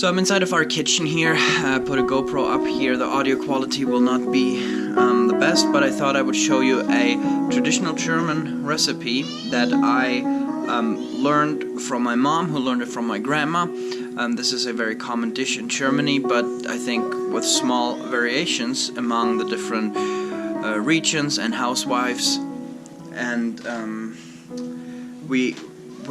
So I'm inside of our kitchen here. I put a GoPro up here. The audio quality will not be the best, but I thought I would show you a traditional German recipe that I learned from my mom, who learned it from my grandma. This is a very common dish in Germany, but I think with small variations among the different regions and housewives. And we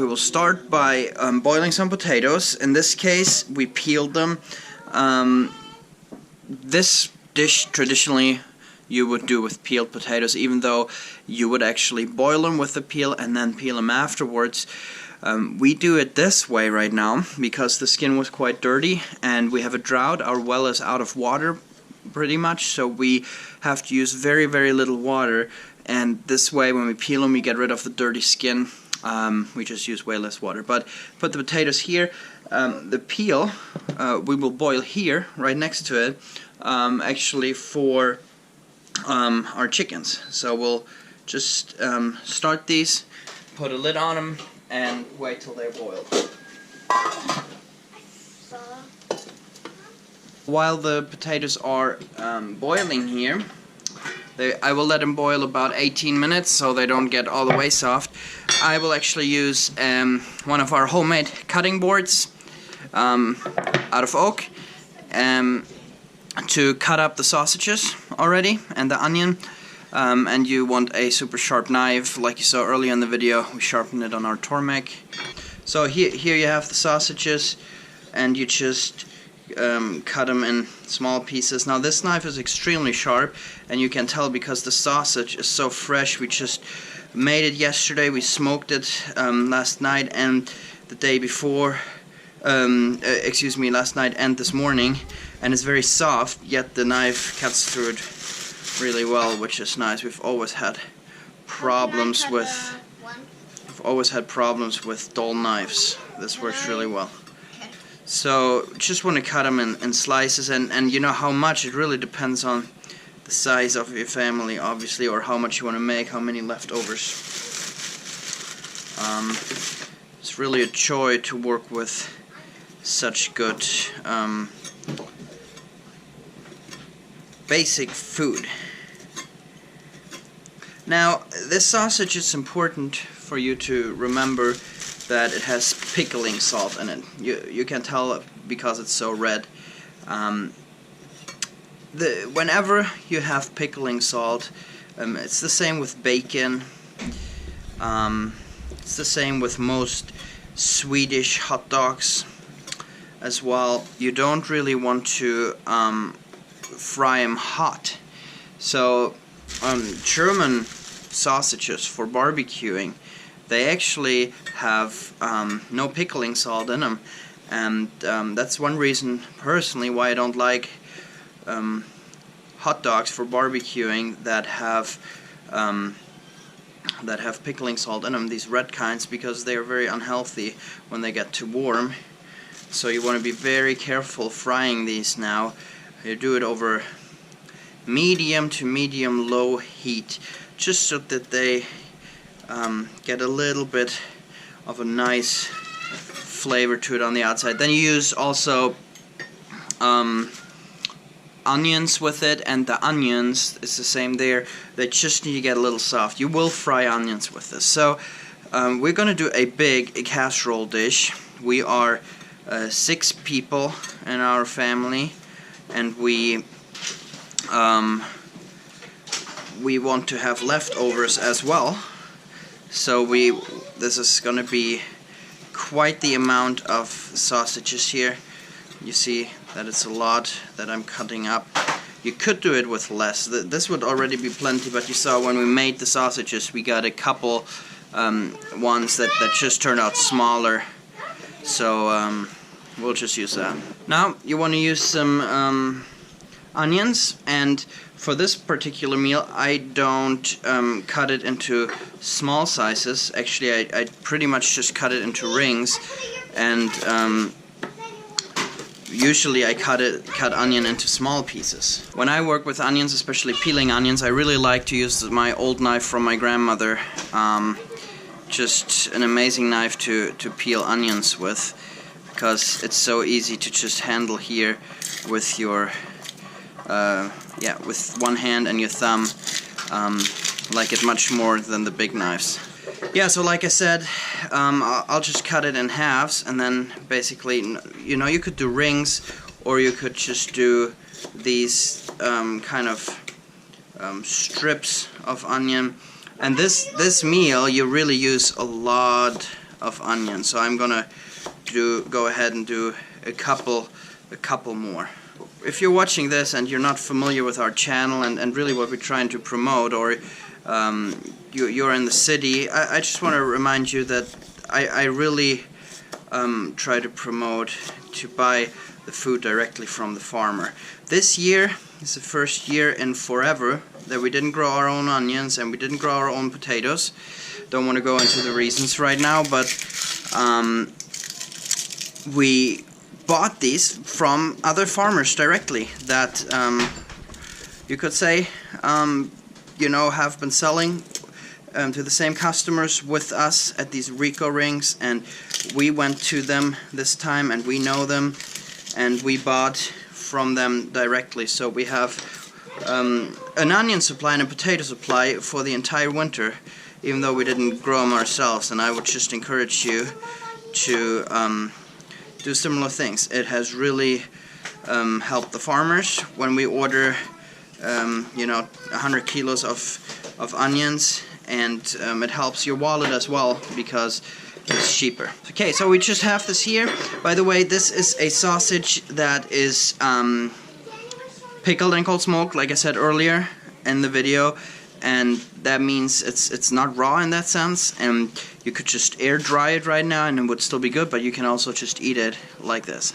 will start by boiling some potatoes. In this case, we peeled them. This dish traditionally you would do with peeled potatoes, even though you would actually boil them with the peel and then peel them afterwards. We do it this way right now because the skin was quite dirty and we have a drought. Our well is out of water pretty much, so we have to use very, very little water, and this way when we peel them we get rid of the dirty skin. We just use way less water. But put the potatoes here. The peel we will boil here right next to it, actually for our chickens. So we'll just start these, put a lid on them, and wait till they're boiled. While the potatoes are boiling here, I will let them boil about 18 minutes so they don't get all the way soft. I will actually use one of our homemade cutting boards out of oak to cut up the sausages already and the onion. And you want a super sharp knife, like you saw earlier in the video. We sharpened it on our Tormek. So here you have the sausages, and you just cut them in small pieces. Now this knife is extremely sharp, and you can tell because the sausage is so fresh. We just made it yesterday. We smoked it last night and the day before. Excuse me, last night and this morning, and it's very soft. Yet the knife cuts through it really well, which is nice. We've always had problems with dull knives. This works really well. So just want to cut them in slices, and you know how much, it really depends on the size of your family, obviously, or how much you want to make, how many leftovers. It's really a joy to work with such good basic food. Now this sausage is important for you to remember that it has pickling salt in it. You can tell because it's so red. Whenever you have pickling salt, it's the same with bacon. It's the same with most Swedish hot dogs as well. You don't really want to fry them hot. So German sausages for barbecuing, they actually have no pickling salt in them, and that's one reason personally why I don't like hot dogs for barbecuing that have pickling salt in them, these red kinds, because they are very unhealthy when they get too warm. So you want to be very careful frying these now. You do it over medium to medium low heat, just so that they get a little bit of a nice flavor to it on the outside. Then you use also onions with it, and the onions is the same there. They just need to get a little soft. You will fry onions with this. So we're going to do a big casserole dish. We are 6 people in our family, and we want to have leftovers as well. So this is going to be quite the amount of sausages here. You see that it's a lot that I'm cutting up. You could do it with less. This would already be plenty, but you saw when we made the sausages we got a couple ones that just turned out smaller. So we'll just use that. Now you want to use some onions, and for this particular meal I don't cut it into small sizes. Actually I pretty much just cut it into rings, and usually I cut onion into small pieces. When I work with onions, especially peeling onions, I really like to use my old knife from my grandmother. Just an amazing knife to peel onions with. because it's so easy to just handle here with your with one hand and your thumb. Like it much more than the big knives. Yeah, so like I said, I'll just cut it in halves, and then basically, you know, you could do rings, or you could just do these kind of strips of onion. And this meal, you really use a lot of onion, so I'm gonna go ahead and do a couple more. If you're watching this and you're not familiar with our channel and really what we're trying to promote, or you're in the city, I just want to remind you that I really try to promote to buy the food directly from the farmer. This year is the first year in forever that we didn't grow our own onions and we didn't grow our own potatoes. Don't want to go into the reasons right now, but we bought these from other farmers directly that you could say you know, have been selling to the same customers with us at these Rico rings, and we went to them this time and we know them and we bought from them directly. So we have an onion supply and a potato supply for the entire winter, even though we didn't grow them ourselves. And I would just encourage you to do similar things. It has really helped the farmers when we order you know, 100 kilos of onions, and it helps your wallet as well because it's cheaper. Okay, so we just have this here. By the way, this is a sausage that is pickled and cold smoked, like I said earlier in the video, and that means it's not raw in that sense, and you could just air dry it right now and it would still be good, but you can also just eat it like this.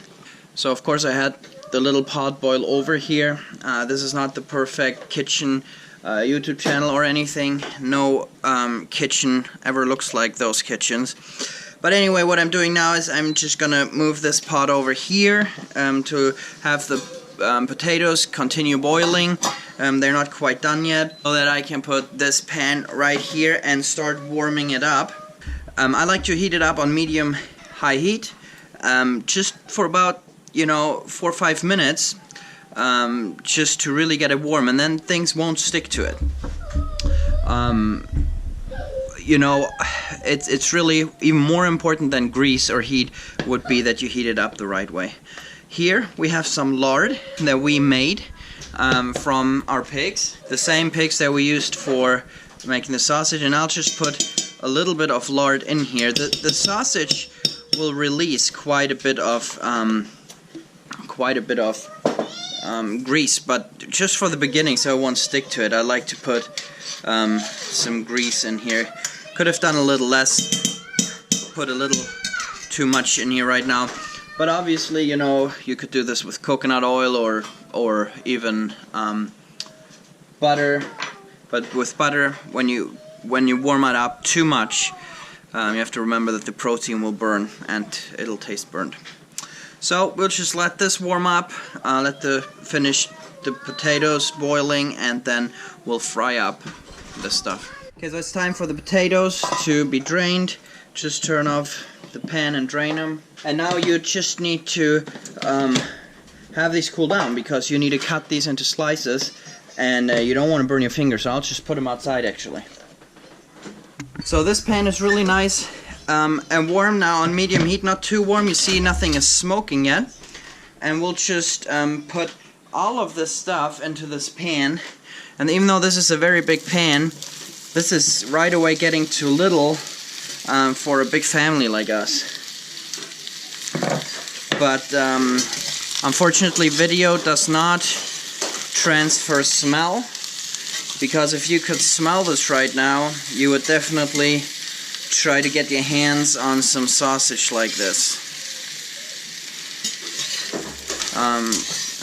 So of course I had the little pot boil over here. This is not the perfect kitchen YouTube channel or anything. No kitchen ever looks like those kitchens. But anyway, what I'm doing now is I'm just gonna move this pot over here to have the potatoes continue boiling. They're not quite done yet, so that I can put this pan right here and start warming it up. I like to heat it up on medium-high heat, just for about, you know, 4 or 5 minutes, just to really get it warm, and then things won't stick to it. You know, it's really even more important than grease or heat would be that you heat it up the right way. Here we have some lard that we made from our pigs, the same pigs that we used for making the sausage, and I'll just put a little bit of lard in here. The sausage will release quite a bit of grease, but just for the beginning, so it won't stick to it, I like to put some grease in here. Could have done a little less, put a little too much in here right now, but obviously, you know, you could do this with coconut oil or even butter. But with butter, when you warm it up too much, you have to remember that the protein will burn and it'll taste burnt. So we'll just let this warm up, finish the potatoes boiling, and then we'll fry up the stuff. Okay, so it's time for the potatoes to be drained. Just turn off the pan and drain them. And now you just need to have these cool down, because you need to cut these into slices, and you don't want to burn your fingers, so I'll just put them outside actually. So this pan is really nice and warm now on medium heat, not too warm. You see nothing is smoking yet. And we'll just put all of this stuff into this pan. And even though this is a very big pan, this is right away getting too little for a big family like us. But unfortunately, video does not transfer smell, because if you could smell this right now, you would definitely try to get your hands on some sausage like this.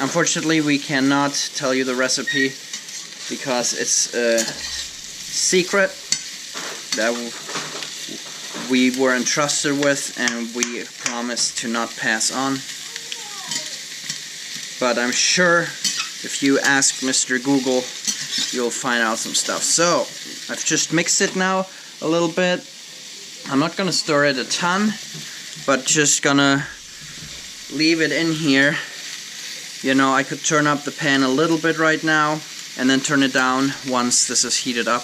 Unfortunately, we cannot tell you the recipe because it's a secret that we were entrusted with and we promised to not pass on. But I'm sure if you ask Mr. Google, you'll find out some stuff. So I've just mixed it now a little bit. I'm not gonna stir it a ton, but just gonna leave it in here. You know, I could turn up the pan a little bit right now and then turn it down once this is heated up,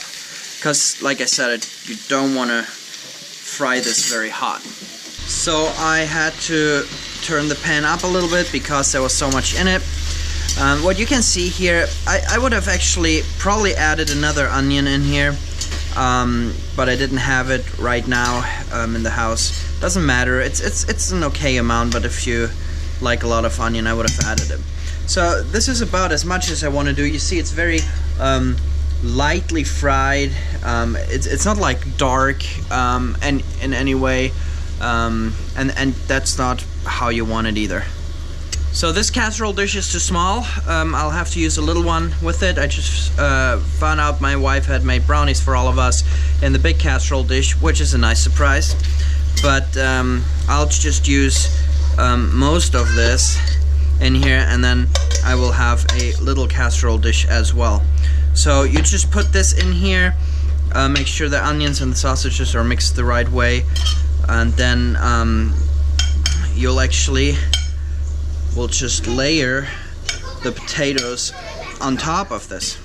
because like I said, you don't want to fry this very hot. So I had to turn the pan up a little bit because there was so much in it. What you can see here, I would have actually probably added another onion in here, but I didn't have it right now in the house. Doesn't matter, it's an okay amount, but if you like a lot of onion, I would have added it. So this is about as much as I want to do. You see, it's very lightly fried. It's not like dark and in any way, and that's not how you want it either. So this casserole dish is too small. I'll have to use a little one with it. I just found out my wife had made brownies for all of us in the big casserole dish, which is a nice surprise. But I'll just use most of this in here, and then I will have a little casserole dish as well. So you just put this in here, make sure the onions and the sausages are mixed the right way, and then you'll actually will just layer the potatoes on top of this.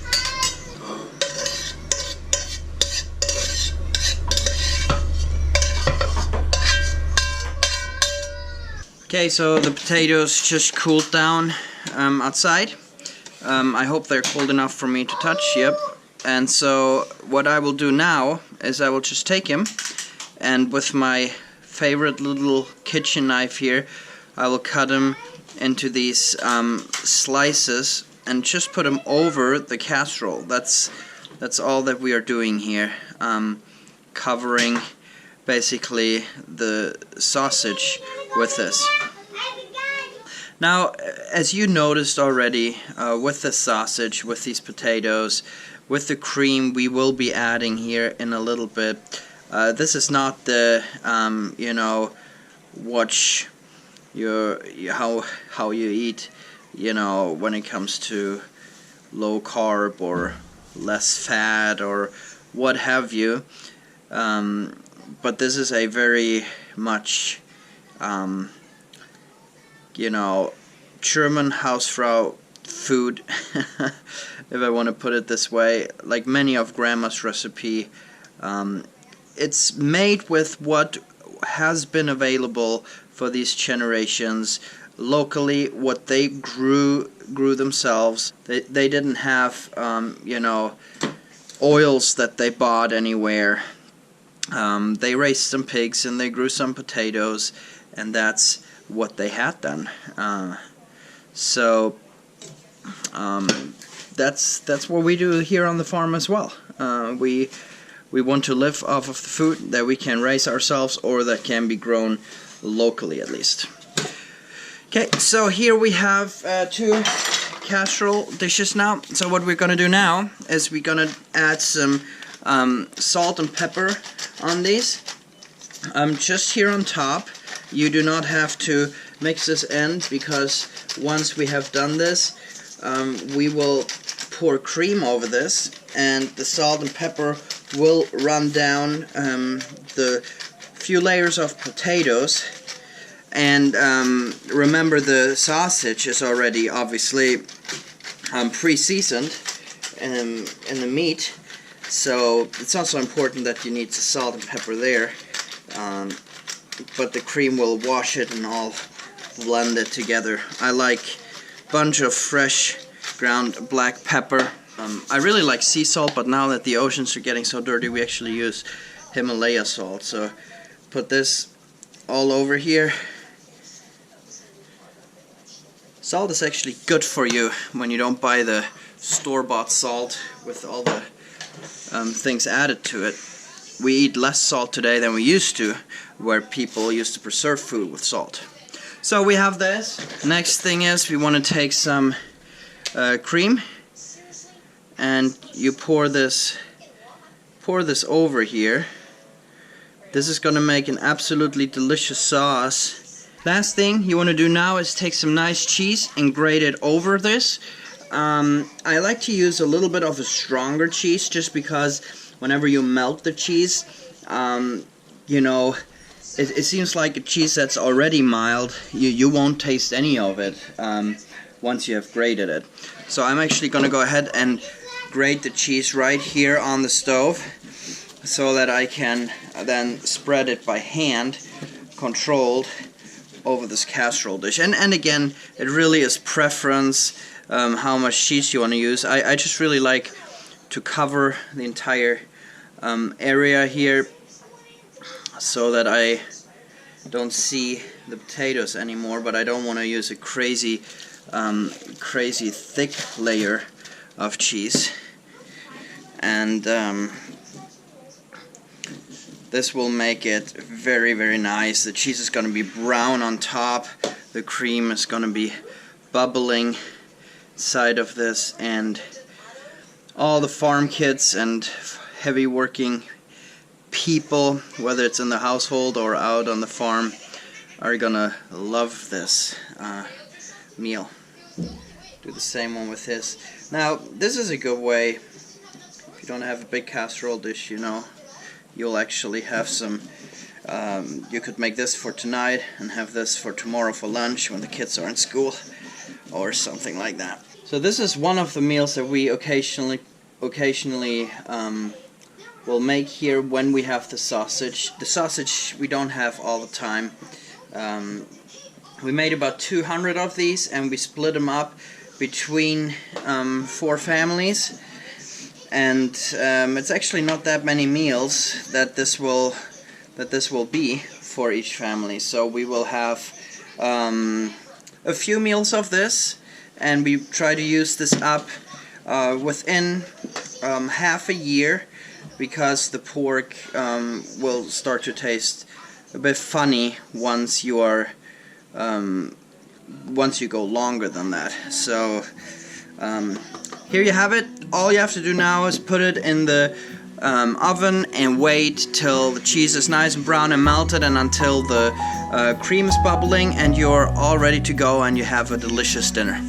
Okay, so the potatoes just cooled down outside. I hope they're cold enough for me to touch. Yep. And so what I will do now is I will just take them, and with my favorite little kitchen knife here, I will cut them into these slices and just put them over the casserole. That's all that we are doing here, covering basically the sausage with this. Now, as you noticed already, with the sausage, with these potatoes, with the cream we will be adding here in a little bit, this is not the you know, watch how you eat, you know, when it comes to low carb or less fat or what have you, but this is a very much you know, German Hausfrau food, if I want to put it this way, like many of Grandma's recipe. It's made with what has been available for these generations locally, what they grew themselves. They didn't have you know, oils that they bought anywhere. They raised some pigs and they grew some potatoes, and that's what they had done. So that's what we do here on the farm as well. We want to live off of the food that we can raise ourselves, or that can be grown locally at least. Okay, so here we have 2 casserole dishes now. So what we're gonna do now is we're gonna add some salt and pepper on these, just here on top. You do not have to mix this in, because once we have done this, we will pour cream over this, and the salt and pepper will run down the few layers of potatoes. And remember, the sausage is already obviously pre-seasoned in the meat, so it's also important that you need the salt and pepper there. But the cream will wash it and all blend it together. I like a bunch of fresh ground black pepper. I really like sea salt, but now that the oceans are getting so dirty, we actually use Himalaya salt. So put this all over here. Salt is actually good for you when you don't buy the store-bought salt with all the things added to it. We eat less salt today than we used to, where people used to preserve food with salt. So we have this. Next thing is we want to take some cream, and you pour this over here. This is going to make an absolutely delicious sauce. Last thing you want to do now is take some nice cheese and grate it over this. I like to use a little bit of a stronger cheese, just because whenever you melt the cheese, you know, it seems like a cheese that's already mild. You won't taste any of it once you have grated it. So I'm actually going to go ahead and grate the cheese right here on the stove, so that I can then spread it by hand, controlled, over this casserole dish. And again, it really is preference how much cheese you want to use. I just really like to cover the entire area here, so that I don't see the potatoes anymore, but I don't want to use a crazy thick layer of cheese. And this will make it very, very nice. The cheese is going to be brown on top, the cream is going to be bubbling inside of this, and all the farm kids and heavy working people, whether it's in the household or out on the farm, are gonna love this meal. Do the same one with this. Now, this is a good way, if you don't have a big casserole dish, you know, you'll actually have some, you could make this for tonight and have this for tomorrow for lunch when the kids are in school, or something like that. So this is one of the meals that we occasionally we'll make here when we have the sausage. The sausage we don't have all the time. We made about 200 of these, and we split them up between 4 families. And it's actually not that many meals that this will be for each family. So we will have a few meals of this, and we try to use this up within half a year, because the pork will start to taste a bit funny once you are once you go longer than that. So here you have it. All you have to do now is put it in the oven and wait till the cheese is nice and brown and melted, and until the cream is bubbling, and you're all ready to go and you have a delicious dinner.